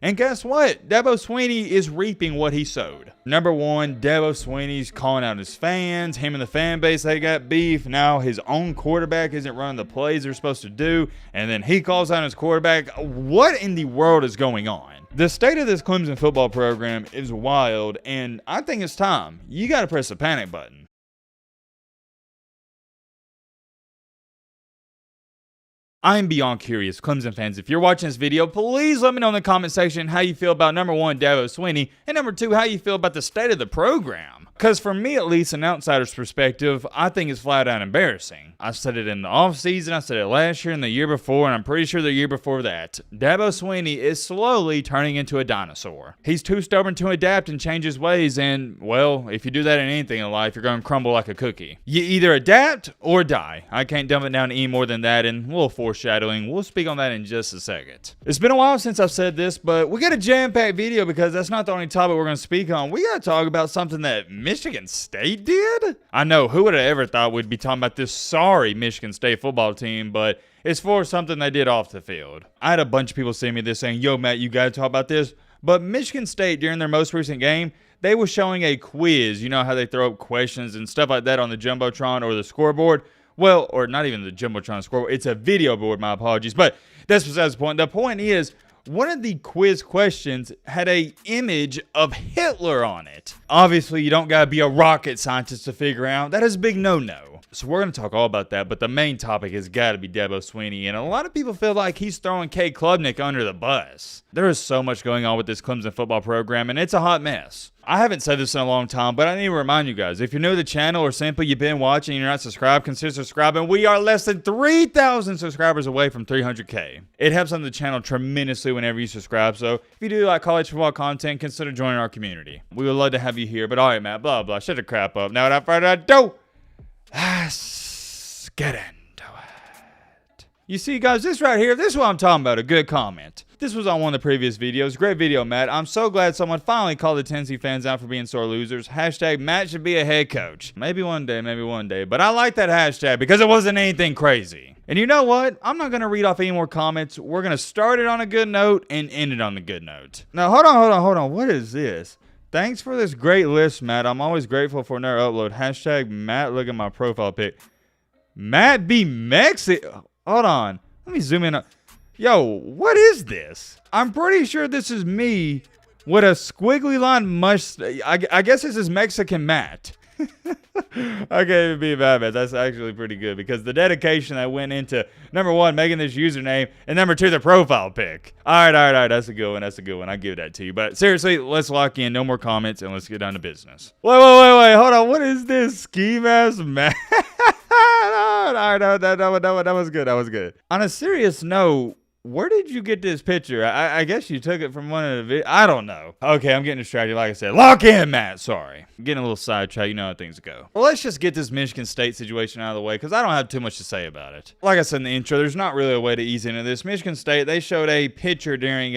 And guess what? Dabo Swinney is reaping what he sowed. Number one, Dabo Swinney's calling out his fans. Him and the fan base, they got beef. Now his own quarterback isn't running the plays they're supposed to do. And then he calls out his quarterback. What in the world is going on? The state of this Clemson football program is wild, and I think it's time. You got to press the panic button. I'm beyond curious, Clemson fans. If you're watching this video, please let me know in the comment section how you feel about number one, Dabo Swinney, and number two, how you feel about the state of the program. Because for me, at least, an outsider's perspective, I think it's flat out embarrassing. I said it in the offseason, I said it last year and the year before, and I'm pretty sure the year before that. Dabo Swinney is slowly turning into a dinosaur. He's too stubborn to adapt and change his ways, and, well, if you do that in anything in life, you're going to crumble like a cookie. You either adapt or die. I can't dumb it down to any more than that, and we'll foreshadowing. We'll speak on that in just a second. It's been a while since I've said this, but we got a jam-packed video because that's not the only topic we're going to speak on. We got to talk about something that Michigan State did? I know, who would have ever thought we'd be talking about this sorry Michigan State football team, but it's for something they did off the field. I had a bunch of people send me this saying, yo, Matt, you got to talk about this. But Michigan State, during their most recent game, they were showing a quiz. You know how they throw up questions and stuff like that on the Jumbotron or the scoreboard? Well, or not even the Jumbotron scoreboard. It's a video board, my apologies. But that's besides the point. The point is, one of the quiz questions had an image of Hitler on it. Obviously, you don't got to be a rocket scientist to figure out. That is a big no-no. So we're going to talk all about that, but the main topic has got to be Dabo Swinney, and a lot of people feel like he's throwing Cade Klubnik under the bus. There is so much going on with this Clemson football program, and it's a hot mess. I haven't said this in a long time, but I need to remind you guys, if you're new to the channel or simply you've been watching and you're not subscribed, consider subscribing. We are less than 3,000 subscribers away from 300K. It helps on the channel tremendously whenever you subscribe, so if you do like college football content, consider joining our community. We would love to have you here, but all right, Matt, blah, blah, shut the crap up. Now, without further ado, let's get into it. You see, guys, this right here, this is what I'm talking about, a good comment. This was on one of the previous videos. Great video, Matt. I'm so glad someone finally called the Tennessee fans out for being sore losers. Hashtag Matt should be a head coach. Maybe one day. But I like that hashtag because it wasn't anything crazy. And you know what? I'm not going to read off any more comments. We're going to start it on a good note and end it on a good note. Now, hold on. What is this? Thanks for this great list, Matt. I'm always grateful for another upload. Hashtag Matt, look at my profile pic. Matt be Mexican. Hold on. Let me zoom in. Yo, what is this? I'm pretty sure this is me with a squiggly line mustache. I guess this is Mexican Matt. I can't even be mad, man. That's actually pretty good because the dedication that went into, number one, making this username, and number two, the profile pic. All right. That's a good one. I give that to you. But seriously, let's lock in. No more comments, and let's get down to business. Wait. Hold on. What is this? Ski mask Matt? All right, that was good. On a serious note, where did you get this picture? I guess you took it from one of the videos. I don't know. Okay, I'm getting distracted. Like I said, lock in, Matt. Sorry. I'm getting a little sidetracked. You know how things go. Well, let's just get this Michigan State situation out of the way because I don't have too much to say about it. Like I said in the intro, there's not really a way to ease into this. Michigan State, they showed a picture during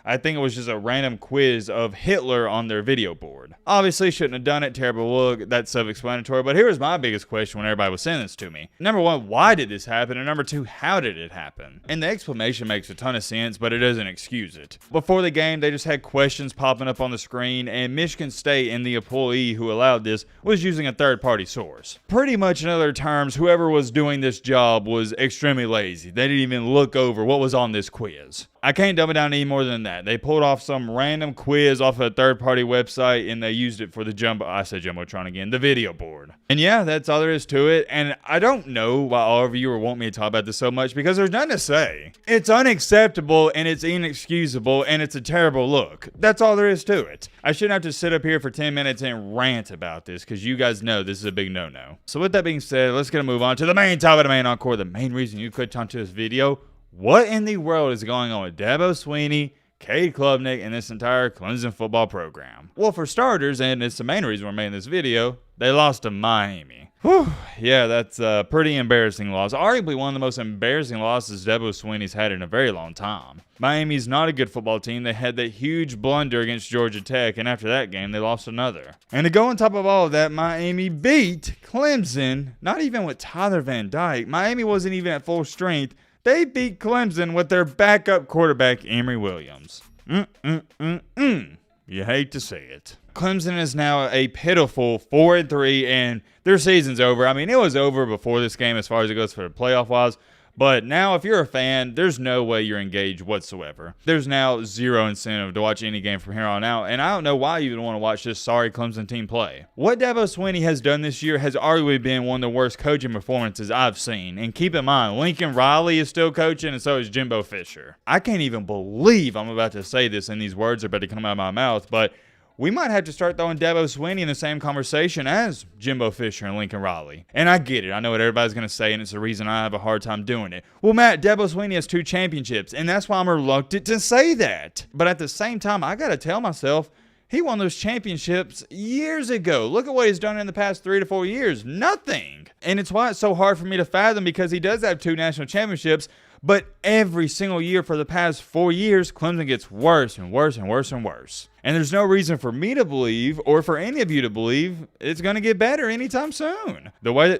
I think it was just a random quiz of Hitler on their video board. Obviously, shouldn't have done it. Terrible look. That's self-explanatory. But here was my biggest question when everybody was sending this to me. Number one, why did this happen? And number two, how did it happen? And the explanation makes a ton of sense, but it doesn't excuse it. Before the game, they just had questions popping up on the screen, and Michigan State and the employee who allowed this was using a third-party source. Pretty much in other terms, whoever was doing this job was extremely lazy. They didn't even look over what was on this quiz. I can't dumb it down any more than that. They pulled off some random quiz off of a third-party website, and they used it for the Jumbotron again, the video board. And yeah, that's all there is to it. And I don't know why all of you want me to talk about this so much, because there's nothing to say. It's unacceptable, and it's inexcusable, and it's a terrible look. That's all there is to it. I shouldn't have to sit up here for 10 minutes and rant about this, because you guys know this is a big no-no. So with that being said, let's get to move on to the main topic, the main encore, the main reason you clicked onto this video. What in the world is going on with Dabo Swinney, Cade Klubnik, and this entire Clemson football program? Well, for starters, and it's the main reason we're making this video, they lost to Miami. Whew, yeah, that's a pretty embarrassing loss. Arguably one of the most embarrassing losses Dabo Swinney's had in a very long time. Miami's not a good football team. They had that huge blunder against Georgia Tech, and after that game, they lost another. And to go on top of all of that, Miami beat Clemson, not even with Tyler Van Dyke. Miami wasn't even at full strength. They beat Clemson with their backup quarterback, Emory Williams. You hate to see it. Clemson is now a pitiful 4-3, and their season's over. I mean, it was over before this game as far as it goes for the playoff-wise. But now, if you're a fan, there's no way you're engaged whatsoever. There's now zero incentive to watch any game from here on out, and I don't know why you even want to watch this sorry Clemson team play. What Dabo Swinney has done this year has arguably been one of the worst coaching performances I've seen. And keep in mind, Lincoln Riley is still coaching, and so is Jimbo Fisher. I can't even believe I'm about to say this and these words are about to come out of my mouth, but we might have to start throwing Dabo Swinney in the same conversation as Jimbo Fisher and Lincoln Riley. And I get it. I know what everybody's going to say, and it's the reason I have a hard time doing it. Well, Matt, Dabo Swinney has 2 championships, and that's why I'm reluctant to say that. But at the same time, I got to tell myself, he won those championships years ago. Look at what he's done in the past 3 to 4 years. Nothing. And it's why it's so hard for me to fathom, because he does have 2 national championships, but every single year for the past 4 years, Clemson gets worse and worse and worse and worse. And there's no reason for me to believe, or for any of you to believe, it's going to get better anytime soon. The way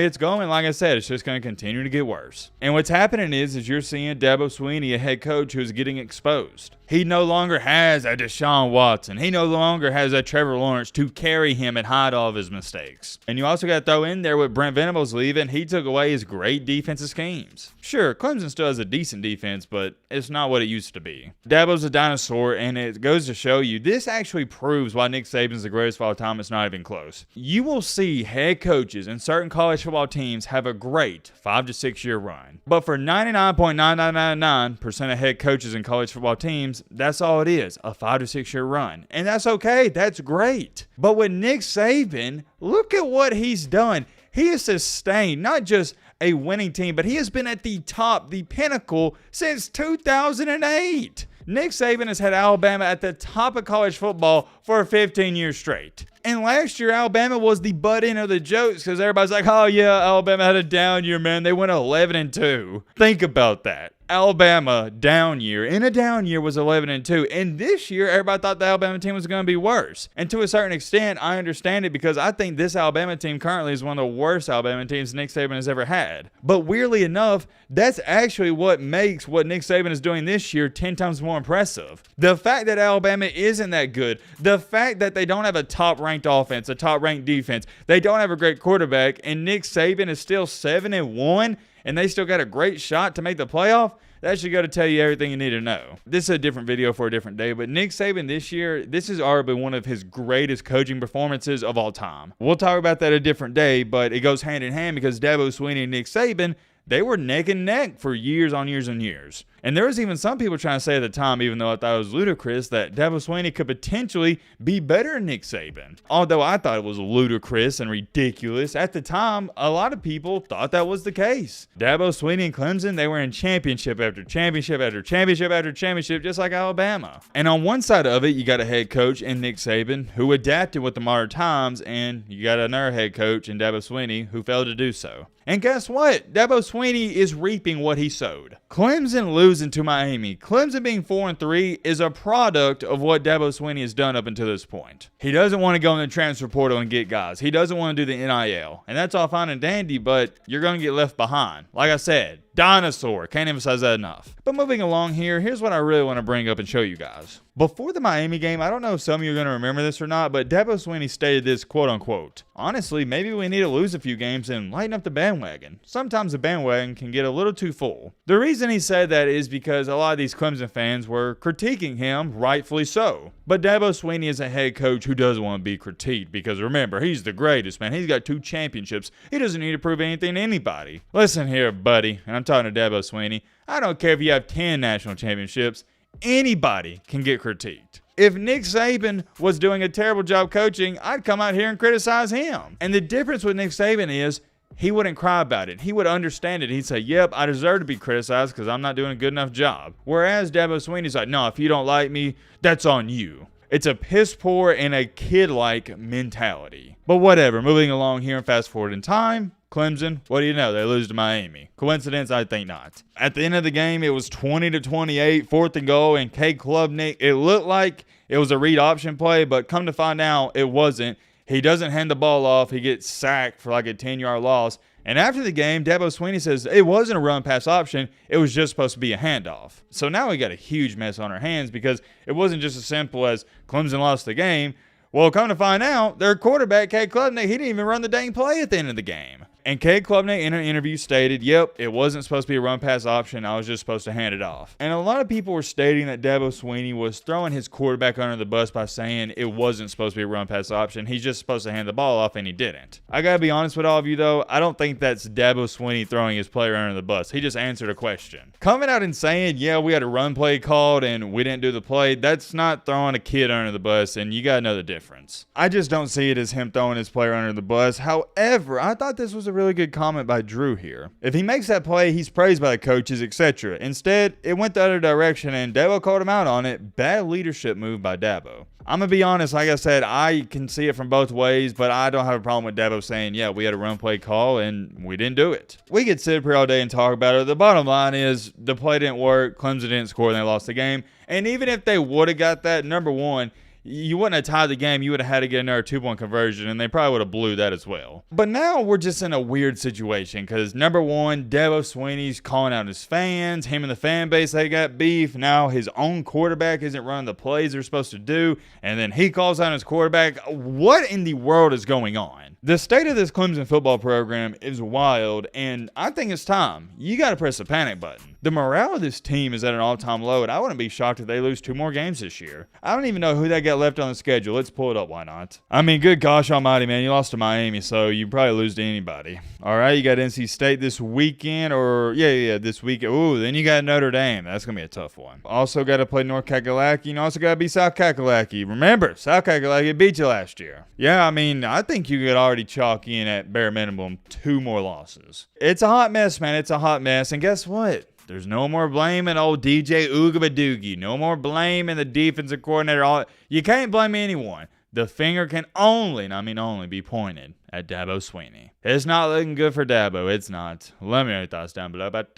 it's going, like I said, it's just going to continue to get worse. And what's happening is you're seeing Dabo Swinney, a head coach who's getting exposed. He no longer has a Deshaun Watson. He no longer has a Trevor Lawrence to carry him and hide all of his mistakes. And you also got to throw in there with Brent Venables leaving, he took away his great defensive schemes. Sure, Clemson still has a decent defense, but it's not what it used to be. Dabo's a dinosaur, and it goes to show you, this actually proves why Nick Saban's the greatest of all time. It's not even close. You will see head coaches in certain college football teams have a great 5 to 6 year run. But for 99.9999% of head coaches in college football teams, that's all it is, a 5 to 6 year run. And that's okay. That's great. But with Nick Saban, look at what he's done. He has sustained not just a winning team, but he has been at the top, the pinnacle, since 2008. Nick Saban has had Alabama at the top of college football for 15 years straight. And last year, Alabama was the butt end of the jokes because everybody's like, oh yeah, Alabama had a down year, man. They went 11-2. Think about that. Alabama down year. In a down year was 11-2. And this year, everybody thought the Alabama team was going to be worse. And to a certain extent, I understand it because I think this Alabama team currently is one of the worst Alabama teams Nick Saban has ever had. But weirdly enough, that's actually what makes what Nick Saban is doing this year 10 times more impressive. The fact that Alabama isn't that good, the fact that they don't have a top-ranked offense, a top-ranked defense, they don't have a great quarterback, and Nick Saban is still 7-1, and they still got a great shot to make the playoff, that should go to tell you everything you need to know. This is a different video for a different day, but Nick Saban this year, this is arguably one of his greatest coaching performances of all time. We'll talk about that a different day, but it goes hand in hand because Dabo Swinney and Nick Saban, they were neck and neck for years on years and years. And there was even some people trying to say at the time, even though I thought it was ludicrous, that Dabo Swinney could potentially be better than Nick Saban. Although I thought it was ludicrous and ridiculous. At the time, a lot of people thought that was the case. Dabo Swinney and Clemson, they were in championship after championship after championship after championship, just like Alabama. And on one side of it, you got a head coach in Nick Saban who adapted with the modern times, and you got another head coach in Dabo Swinney who failed to do so. And guess what? Dabo Swinney is reaping what he sowed. Clemson losing to Miami. Clemson being 4-3 is a product of what Dabo Swinney has done up until this point. He doesn't want to go in the transfer portal and get guys. He doesn't want to do the NIL. And that's all fine and dandy, but you're going to get left behind. Like I said, dinosaur. Can't emphasize that enough. But moving along here, here's what I really want to bring up and show you guys. Before the Miami game, I don't know if some of you are going to remember this or not, but Dabo Swinney stated this, quote unquote, honestly, maybe we need to lose a few games and lighten up the bandwagon. Sometimes the bandwagon can get a little too full. The reason he said that is because a lot of these Clemson fans were critiquing him, rightfully so. But Dabo Swinney is a head coach who doesn't want to be critiqued because remember, he's the greatest, man. He's got 2 championships. He doesn't need to prove anything to anybody. Listen here, buddy, and I'm talking to Dabo Swinney. I don't care if you have 10 national championships. Anybody can get critiqued. If Nick Saban was doing a terrible job coaching, I'd come out here and criticize him. And the difference with Nick Saban is he wouldn't cry about it. He would understand it. He'd say, yep, I deserve to be criticized because I'm not doing a good enough job. Whereas Dabo Swinney's like, no, if you don't like me, that's on you. It's a piss poor and a kid-like mentality. But whatever, moving along here and fast forward in time, Clemson, what do you know? They lose to Miami. Coincidence? I think not. At the end of the game, it was 20-28, 4th and goal, and Cade Klubnik, it looked like it was a read option play, but come to find out, it wasn't. He doesn't hand the ball off. He gets sacked for like a 10-yard loss, And after the game, Dabo Swinney says it wasn't a run pass option. It was just supposed to be a handoff. So now we got a huge mess on our hands because it wasn't just as simple as Clemson lost the game. Well, come to find out, their quarterback, Cade Klubnik, he didn't even run the dang play at the end of the game. And Cade Klubnik in an interview stated, yep, it wasn't supposed to be a run pass option. I was just supposed to hand it off. And a lot of people were stating that Dabo Swinney was throwing his quarterback under the bus by saying it wasn't supposed to be a run pass option. He's just supposed to hand the ball off, and he didn't. I got to be honest with all of you, though. I don't think that's Dabo Swinney throwing his player under the bus. He just answered a question. Coming out and saying, yeah, we had a run play called and we didn't do the play, that's not throwing a kid under the bus, and you got to know the difference. I just don't see it as him throwing his player under the bus. However, I thought this was a really good comment by Drew here. If he makes that play, he's praised by the coaches, etc. Instead, it went the other direction, and Dabo called him out on it. Bad leadership move by Dabo. I'm going to be honest, like I said, I can see it from both ways, but I don't have a problem with Dabo saying, yeah, we had a run play call, and we didn't do it. We could sit up here all day and talk about it. The bottom line is the play didn't work, Clemson didn't score, and they lost the game. And even if they would have got that, number one, you wouldn't have tied the game. You would have had to get another 2-point conversion, and they probably would have blew that as well. But now we're just in a weird situation because, number one, Dabo Swinney's calling out his fans. Him and the fan base, they got beef. Now his own quarterback isn't running the plays they're supposed to do, and then he calls out his quarterback. What in the world is going on? The state of this Clemson football program is wild, and I think it's time. You got to press the panic button. The morale of this team is at an all-time low, and I wouldn't be shocked if they lose 2 more games this year. I don't even know who they got left on the schedule. Let's pull it up. Why not? I mean, good gosh almighty, man. You lost to Miami, so you probably lose to anybody. All right, you got NC State this weekend, or yeah, this weekend. Ooh, then you got Notre Dame. That's going to be a tough one. Also got to play North Kakalaki, and also got to beat South Kakalaki. Remember, South Kakalaki beat you last year. Yeah, I mean, I think you could already chalk in at bare minimum 2 more losses. It's a hot mess, man. It's a hot mess, and guess what? There's no more blaming old DJ Oogabadoogie. No more blaming the defensive coordinator. You can't blame anyone. The finger can only, and I mean only, be pointed at Dabo Swinney. It's not looking good for Dabo. It's not. Let me know your thoughts down below. But